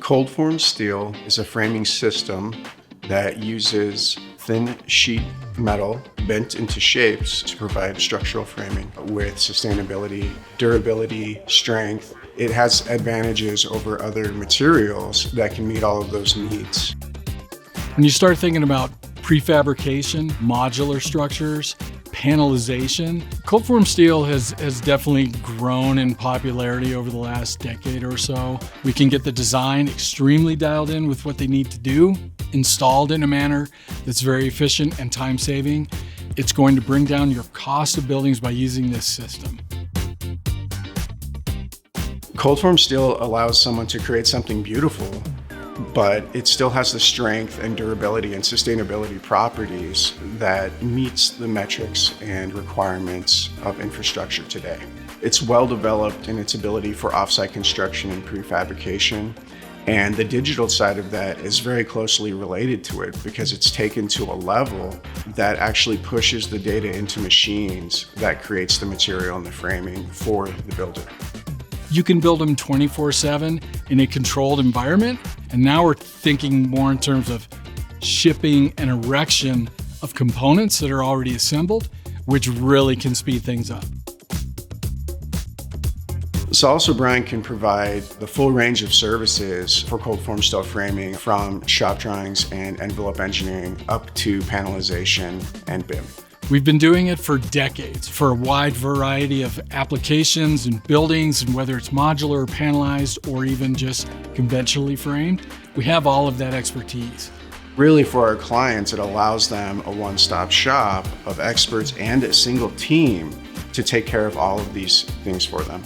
Cold formed steel is a framing system that uses thin sheet metal bent into shapes to provide structural framing with sustainability, durability, strength. It has advantages over other materials that can meet all of those needs. When you start thinking about prefabrication, modular structures, panelization, cold formed steel has definitely grown in popularity over the last decade or so. We can get the design extremely dialed in with what they need to do, installed in a manner that's very efficient and time-saving. It's going to bring down your cost of buildings by using this system. Cold formed steel allows someone to create something beautiful, but it still has the strength and durability and sustainability properties that meets the metrics and requirements of infrastructure today. It's well developed in its ability for offsite construction and prefabrication, and the digital side of that is very closely related to it because it's taken to a level that actually pushes the data into machines that creates the material and the framing for the builder. You can build them 24/7 in a controlled environment. And now we're thinking more in terms of shipping and erection of components that are already assembled, which really can speed things up. Salas O'Brien can provide the full range of services for cold formed steel framing, from shop drawings and envelope engineering up to panelization and BIM. We've been doing it for decades for a wide variety of applications and buildings, and whether it's modular or panelized or even just conventionally framed, we have all of that expertise. Really, for our clients, it allows them a one-stop shop of experts and a single team to take care of all of these things for them.